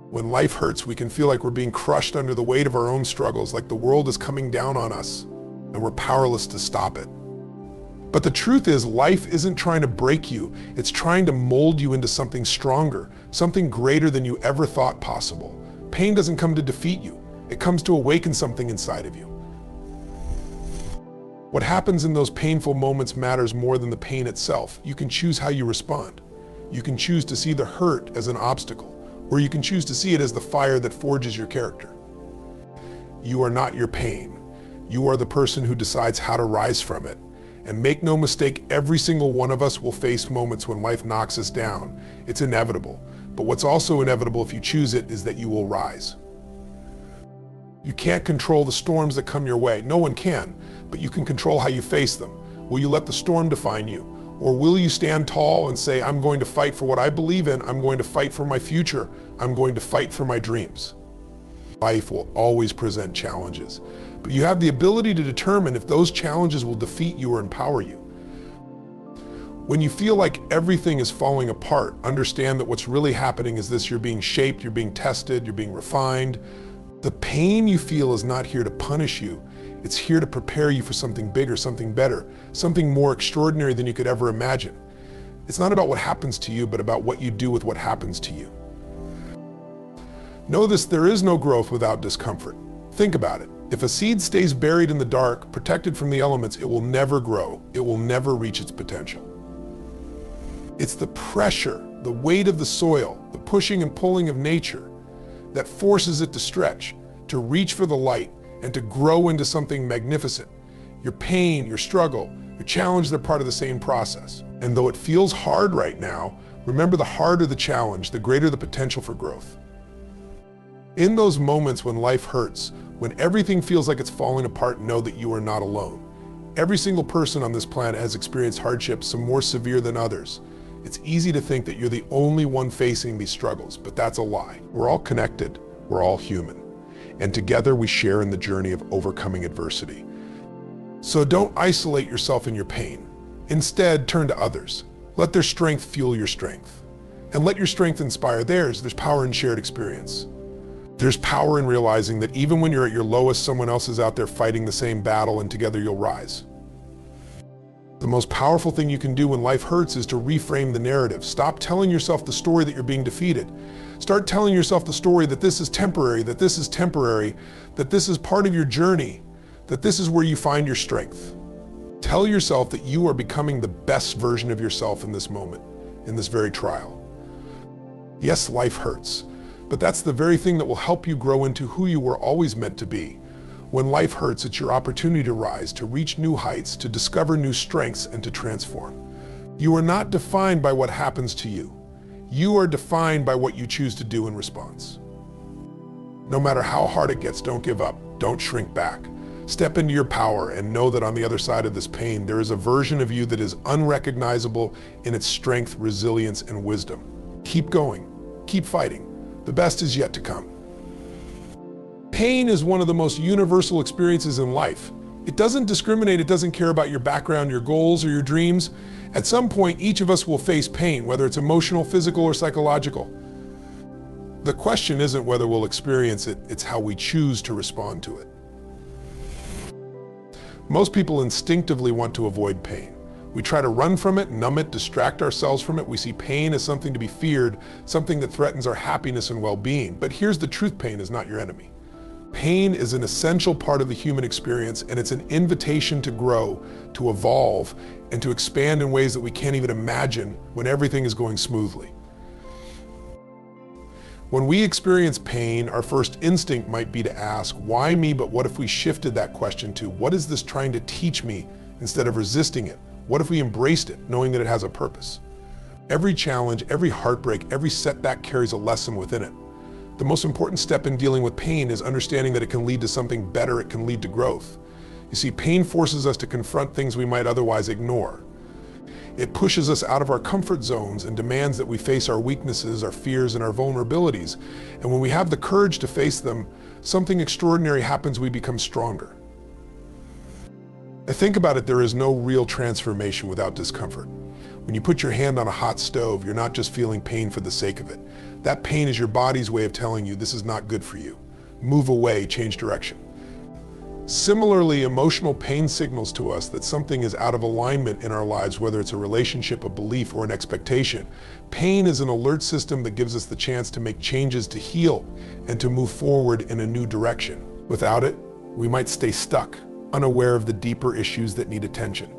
When life hurts, we can feel like we're being crushed under the weight of our own struggles, like the world is coming down on us, and we're powerless to stop it. But the truth is, life isn't trying to break you, it's trying to mold you into something stronger, something greater than you ever thought possible. Pain doesn't come to defeat you, it comes to awaken something inside of you. What happens in those painful moments matters more than the pain itself. You can choose how you respond. You can choose to see the hurt as an obstacle, or you can choose to see it as the fire that forges your character. You are not your pain. You are the person who decides how to rise from it. And make no mistake, every single one of us will face moments when life knocks us down. It's inevitable. But what's also inevitable if you choose it is that you will rise. You can't control the storms that come your way. No one can, but you can control how you face them. Will you let the storm define you? Or will you stand tall and say, I'm going to fight for what I believe in, I'm going to fight for my future, I'm going to fight for my dreams? Life will always present challenges, but you have the ability to determine if those challenges will defeat you or empower you. When you feel like everything is falling apart, understand that what's really happening is this: you're being shaped, you're being tested, you're being refined. The pain you feel is not here to punish you. It's here to prepare you for something bigger, something better, something more extraordinary than you could ever imagine. It's not about what happens to you, but about what you do with what happens to you. Know this: there is no growth without discomfort. Think about it. If a seed stays buried in the dark, protected from the elements, it will never grow. It will never reach its potential. It's the pressure, the weight of the soil, the pushing and pulling of nature that forces it to stretch, to reach for the light, and to grow into something magnificent. Your pain, your struggle, your challenge, they're part of the same process. And though it feels hard right now, remember, the harder the challenge, the greater the potential for growth. In those moments when life hurts, when everything feels like it's falling apart, know that you are not alone. Every single person on this planet has experienced hardships, some more severe than others. It's easy to think that you're the only one facing these struggles, but that's a lie. We're all connected, we're all human, and together we share in the journey of overcoming adversity. So don't isolate yourself in your pain. Instead, turn to others. Let their strength fuel your strength, and let your strength inspire theirs. There's power in shared experience. There's power in realizing that even when you're at your lowest, someone else is out there fighting the same battle, and together you'll rise. The most powerful thing you can do when life hurts is to reframe the narrative. Stop telling yourself the story that you're being defeated. Start telling yourself the story that this is temporary, that this is temporary, that this is part of your journey, that this is where you find your strength. Tell yourself that you are becoming the best version of yourself in this moment, in this very trial. Yes, life hurts, but that's the very thing that will help you grow into who you were always meant to be. When life hurts, it's your opportunity to rise, to reach new heights, to discover new strengths, and to transform. You are not defined by what happens to you. You are defined by what you choose to do in response. No matter how hard it gets, don't give up. Don't shrink back. Step into your power and know that on the other side of this pain, there is a version of you that is unrecognizable in its strength, resilience, and wisdom. Keep going. Keep fighting. The best is yet to come. Pain is one of the most universal experiences in life. It doesn't discriminate, it doesn't care about your background, your goals, or your dreams. At some point, each of us will face pain, whether it's emotional, physical, or psychological. The question isn't whether we'll experience it, it's how we choose to respond to it. Most people instinctively want to avoid pain. We try to run from it, numb it, distract ourselves from it. We see pain as something to be feared, something that threatens our happiness and well-being. But here's the truth: pain is not your enemy. Pain is an essential part of the human experience, and it's an invitation to grow, to evolve, and to expand in ways that we can't even imagine when everything is going smoothly. When we experience pain, our first instinct might be to ask, why me? But what if we shifted that question to, what is this trying to teach me, instead of resisting it? What if we embraced it, knowing that it has a purpose? Every challenge, every heartbreak, every setback carries a lesson within it. The most important step in dealing with pain is understanding that it can lead to something better, it can lead to growth. You see, pain forces us to confront things we might otherwise ignore. It pushes us out of our comfort zones and demands that we face our weaknesses, our fears, and our vulnerabilities. And when we have the courage to face them, something extraordinary happens: we become stronger. I think about it, there is no real transformation without discomfort. When you put your hand on a hot stove, you're not just feeling pain for the sake of it. That pain is your body's way of telling you this is not good for you. Move away, change direction. Similarly, emotional pain signals to us that something is out of alignment in our lives, whether it's a relationship, a belief, or an expectation. Pain is an alert system that gives us the chance to make changes, to heal, and to move forward in a new direction. Without it, we might stay stuck, unaware of the deeper issues that need attention.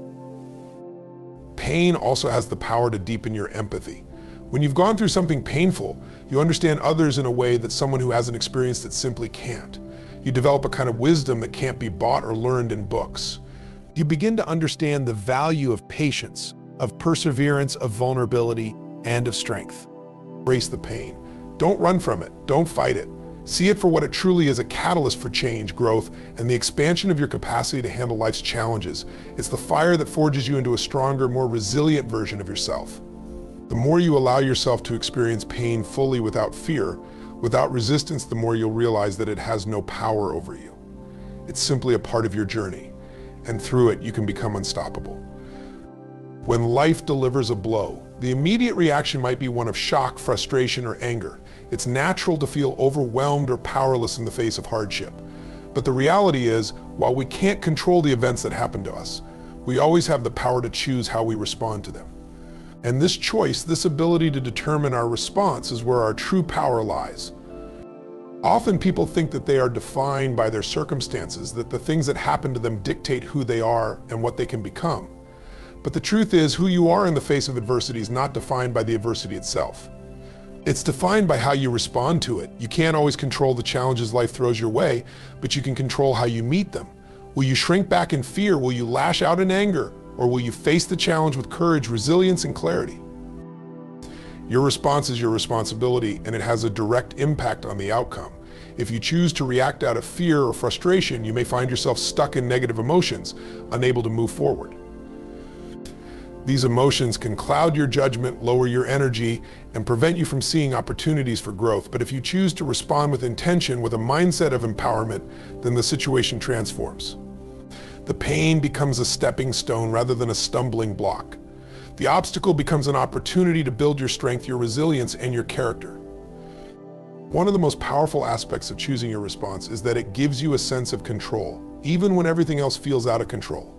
Pain also has the power to deepen your empathy. When you've gone through something painful, you understand others in a way that someone who hasn't experienced it simply can't. You develop a kind of wisdom that can't be bought or learned in books. You begin to understand the value of patience, of perseverance, of vulnerability, and of strength. Embrace the pain. Don't run from it. Don't fight it. See it for what it truly is, a catalyst for change, growth, and the expansion of your capacity to handle life's challenges. It's the fire that forges you into a stronger, more resilient version of yourself. The more you allow yourself to experience pain fully without fear, without resistance, the more you'll realize that it has no power over you. It's simply a part of your journey, and through it, you can become unstoppable. When life delivers a blow, the immediate reaction might be one of shock, frustration, or anger. It's natural to feel overwhelmed or powerless in the face of hardship. But the reality is, while we can't control the events that happen to us, we always have the power to choose how we respond to them. And this choice, this ability to determine our response, is where our true power lies. Often people think that they are defined by their circumstances, that the things that happen to them dictate who they are and what they can become. But the truth is, who you are in the face of adversity is not defined by the adversity itself. It's defined by how you respond to it. You can't always control the challenges life throws your way, but you can control how you meet them. Will you shrink back in fear? Will you lash out in anger? Or will you face the challenge with courage, resilience, and clarity? Your response is your responsibility, and it has a direct impact on the outcome. If you choose to react out of fear or frustration, you may find yourself stuck in negative emotions, unable to move forward. These emotions can cloud your judgment, lower your energy, and prevent you from seeing opportunities for growth. But if you choose to respond with intention, with a mindset of empowerment, then the situation transforms. The pain becomes a stepping stone rather than a stumbling block. The obstacle becomes an opportunity to build your strength, your resilience, and your character. One of the most powerful aspects of choosing your response is that it gives you a sense of control, even when everything else feels out of control.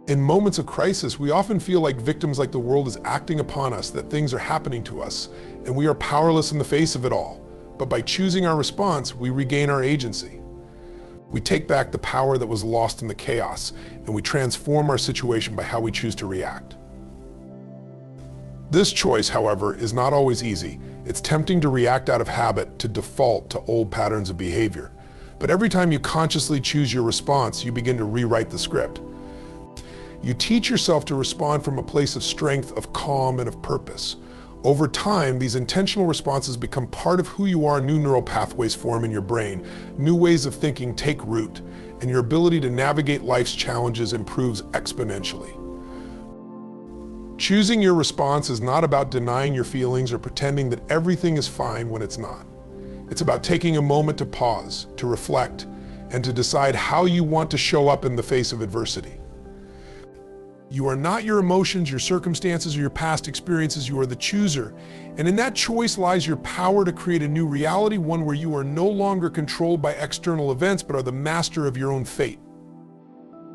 In moments of crisis, we often feel like victims, like the world is acting upon us, that things are happening to us, and we are powerless in the face of it all. But by choosing our response, we regain our agency. We take back the power that was lost in the chaos, and we transform our situation by how we choose to react. This choice, however, is not always easy. It's tempting to react out of habit, to default to old patterns of behavior. But every time you consciously choose your response, you begin to rewrite the script. You teach yourself to respond from a place of strength, of calm, and of purpose. Over time, these intentional responses become part of who you are. New neural pathways form in your brain, new ways of thinking take root, and your ability to navigate life's challenges improves exponentially. Choosing your response is not about denying your feelings or pretending that everything is fine when it's not. It's about taking a moment to pause, to reflect, and to decide how you want to show up in the face of adversity. You are not your emotions, your circumstances, or your past experiences. You are the chooser. And in that choice lies your power to create a new reality, one where you are no longer controlled by external events, but are the master of your own fate.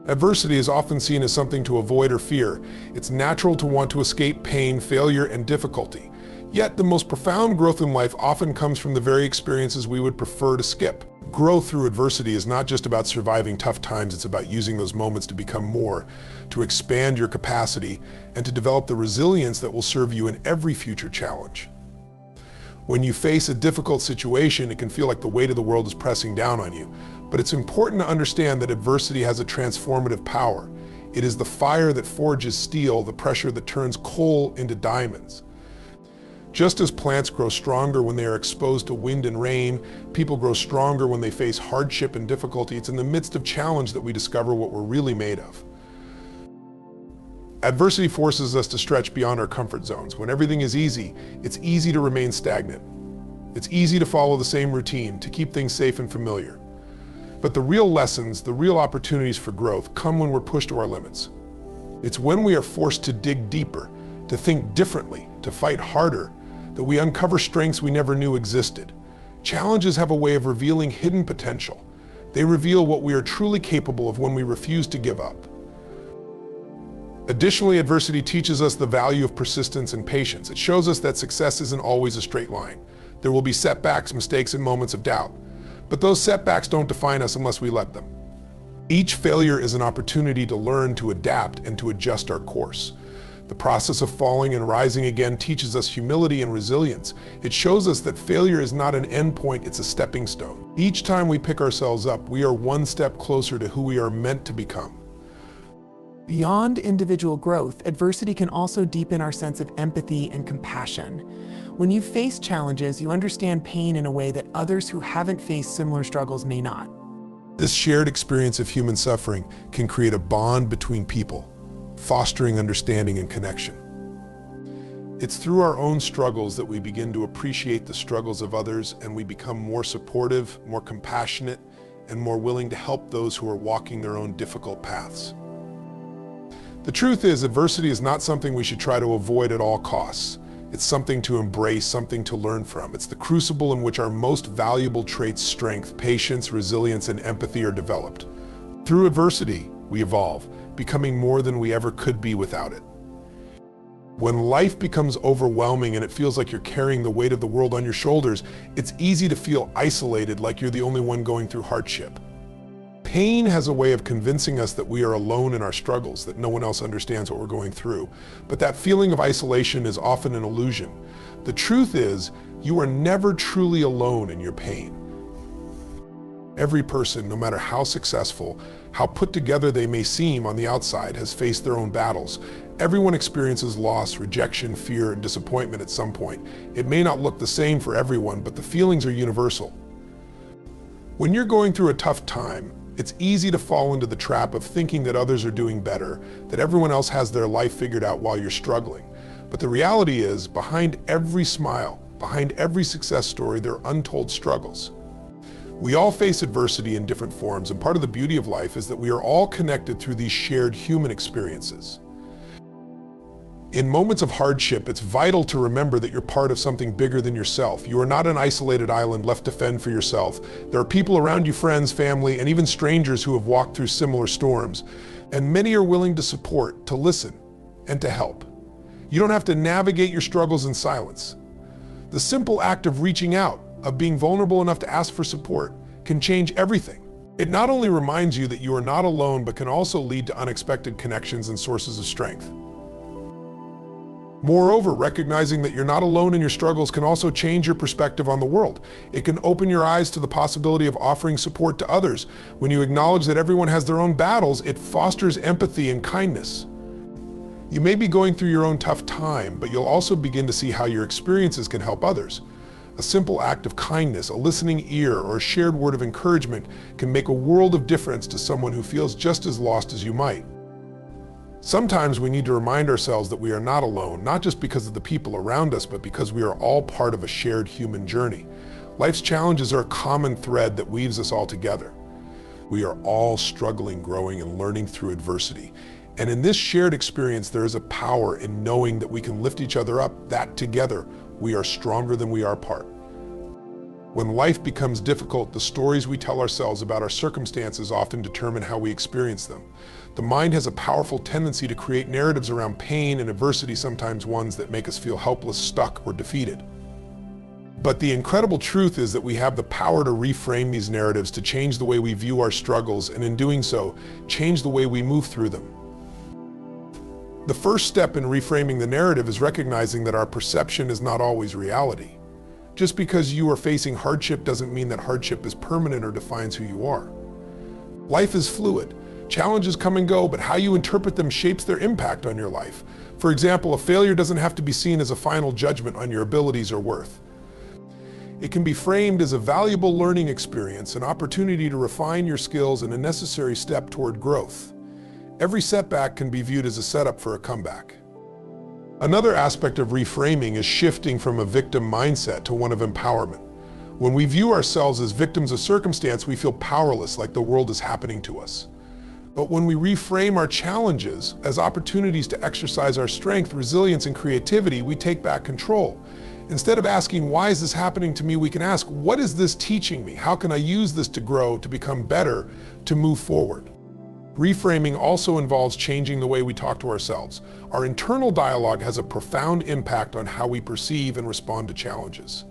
Adversity is often seen as something to avoid or fear. It's natural to want to escape pain, failure, and difficulty. Yet the most profound growth in life often comes from the very experiences we would prefer to skip. Growth through adversity is not just about surviving tough times, it's about using those moments to become more, to expand your capacity, and to develop the resilience that will serve you in every future challenge. When you face a difficult situation, it can feel like the weight of the world is pressing down on you. But it's important to understand that adversity has a transformative power. It is the fire that forges steel, the pressure that turns coal into diamonds. Just as plants grow stronger when they are exposed to wind and rain, people grow stronger when they face hardship and difficulty. It's in the midst of challenge that we discover what we're really made of. Adversity forces us to stretch beyond our comfort zones. When everything is easy, it's easy to remain stagnant. It's easy to follow the same routine, to keep things safe and familiar. But the real lessons, the real opportunities for growth come when we're pushed to our limits. It's when we are forced to dig deeper, to think differently, to fight harder, that we uncover strengths we never knew existed. Challenges have a way of revealing hidden potential. They reveal what we are truly capable of when we refuse to give up. Additionally, adversity teaches us the value of persistence and patience. It shows us that success isn't always a straight line. There will be setbacks, mistakes, and moments of doubt. But those setbacks don't define us unless we let them. Each failure is an opportunity to learn, to adapt, and to adjust our course. The process of falling and rising again teaches us humility and resilience. It shows us that failure is not an end point, it's a stepping stone. Each time we pick ourselves up, we are one step closer to who we are meant to become. Beyond individual growth, adversity can also deepen our sense of empathy and compassion. When you face challenges, you understand pain in a way that others who haven't faced similar struggles may not. This shared experience of human suffering can create a bond between people, fostering understanding and connection. It's through our own struggles that we begin to appreciate the struggles of others, and we become more supportive, more compassionate, and more willing to help those who are walking their own difficult paths. The truth is, adversity is not something we should try to avoid at all costs. It's something to embrace, something to learn from. It's the crucible in which our most valuable traits, strength, patience, resilience, and empathy are developed. Through adversity, we evolve, becoming more than we ever could be without it. When life becomes overwhelming and it feels like you're carrying the weight of the world on your shoulders, it's easy to feel isolated, like you're the only one going through hardship. Pain has a way of convincing us that we are alone in our struggles, that no one else understands what we're going through. But that feeling of isolation is often an illusion. The truth is, you are never truly alone in your pain. Every person, no matter how successful, how put together they may seem on the outside, has faced their own battles. Everyone experiences loss, rejection, fear, and disappointment at some point. It may not look the same for everyone, but the feelings are universal. When you're going through a tough time, it's easy to fall into the trap of thinking that others are doing better, that everyone else has their life figured out while you're struggling. But the reality is, behind every smile, behind every success story, there are untold struggles. We all face adversity in different forms, and part of the beauty of life is that we are all connected through these shared human experiences. In moments of hardship, it's vital to remember that you're part of something bigger than yourself. You are not an isolated island left to fend for yourself. There are people around you, friends, family, and even strangers who have walked through similar storms. And many are willing to support, to listen, and to help. You don't have to navigate your struggles in silence. The simple act of reaching out, of being vulnerable enough to ask for support, can change everything. It not only reminds you that you are not alone, but can also lead to unexpected connections and sources of strength. Moreover, recognizing that you're not alone in your struggles can also change your perspective on the world. It can open your eyes to the possibility of offering support to others. When you acknowledge that everyone has their own battles, it fosters empathy and kindness. You may be going through your own tough time, but you'll also begin to see how your experiences can help others. A simple act of kindness, a listening ear, or a shared word of encouragement can make a world of difference to someone who feels just as lost as you might. Sometimes we need to remind ourselves that we are not alone, not just because of the people around us, but because we are all part of a shared human journey. Life's challenges are a common thread that weaves us all together. We are all struggling, growing, and learning through adversity. And in this shared experience, there is a power in knowing that we can lift each other up, that together we are stronger than we are apart. When life becomes difficult, the stories we tell ourselves about our circumstances often determine how we experience them. The mind has a powerful tendency to create narratives around pain and adversity, sometimes ones that make us feel helpless, stuck, or defeated. But the incredible truth is that we have the power to reframe these narratives, to change the way we view our struggles, and in doing so, change the way we move through them. The first step in reframing the narrative is recognizing that our perception is not always reality. Just because you are facing hardship doesn't mean that hardship is permanent or defines who you are. Life is fluid. Challenges come and go, but how you interpret them shapes their impact on your life. For example, a failure doesn't have to be seen as a final judgment on your abilities or worth. It can be framed as a valuable learning experience, an opportunity to refine your skills, and a necessary step toward growth. Every setback can be viewed as a setup for a comeback. Another aspect of reframing is shifting from a victim mindset to one of empowerment. When we view ourselves as victims of circumstance, we feel powerless, like the world is happening to us. But when we reframe our challenges as opportunities to exercise our strength, resilience, and creativity, we take back control. Instead of asking, why is this happening to me, we can ask, what is this teaching me? How can I use this to grow, to become better, to move forward? Reframing also involves changing the way we talk to ourselves. Our internal dialogue has a profound impact on how we perceive and respond to challenges.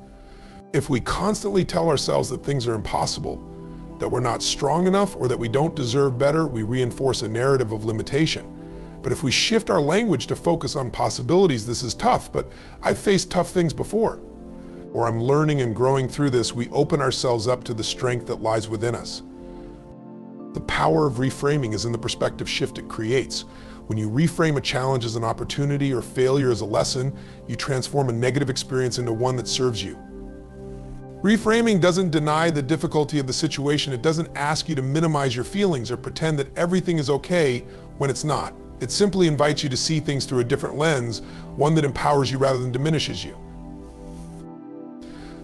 If we constantly tell ourselves that things are impossible, that we're not strong enough, or that we don't deserve better, we reinforce a narrative of limitation. But if we shift our language to focus on possibilities, this is tough, but I've faced tough things before, or I'm learning and growing through this, we open ourselves up to the strength that lies within us. The power of reframing is in the perspective shift it creates. When you reframe a challenge as an opportunity or failure as a lesson, you transform a negative experience into one that serves you. Reframing doesn't deny the difficulty of the situation. It doesn't ask you to minimize your feelings or pretend that everything is okay when it's not. It simply invites you to see things through a different lens, one that empowers you rather than diminishes you.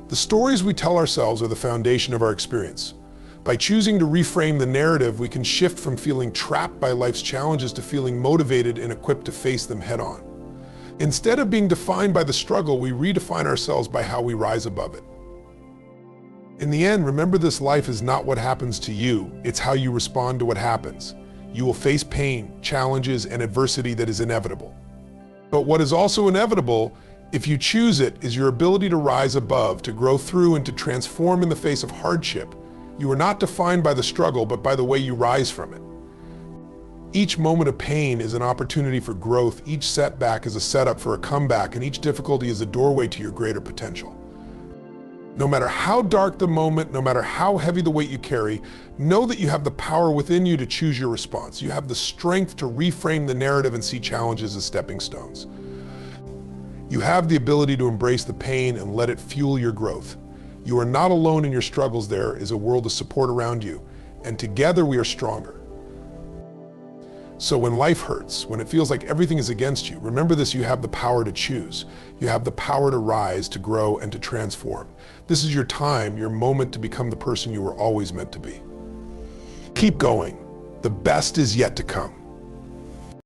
The stories we tell ourselves are the foundation of our experience. By choosing to reframe the narrative, we can shift from feeling trapped by life's challenges to feeling motivated and equipped to face them head on. Instead of being defined by the struggle, we redefine ourselves by how we rise above it. In the end, remember, this life is not what happens to you, it's how you respond to what happens. You will face pain, challenges, and adversity that is inevitable. But what is also inevitable, if you choose it, is your ability to rise above, to grow through, and to transform in the face of hardship. You are not defined by the struggle, but by the way you rise from it. Each moment of pain is an opportunity for growth, each setback is a setup for a comeback, and each difficulty is a doorway to your greater potential. No matter how dark the moment, no matter how heavy the weight you carry, know that you have the power within you to choose your response. You have the strength to reframe the narrative and see challenges as stepping stones. You have the ability to embrace the pain and let it fuel your growth. You are not alone in your struggles. There is a world of support around you, and together we are stronger. So when life hurts, when it feels like everything is against you, remember this: you have the power to choose. You have the power to rise, to grow, and to transform. This is your time, your moment to become the person you were always meant to be. Keep going. The best is yet to come.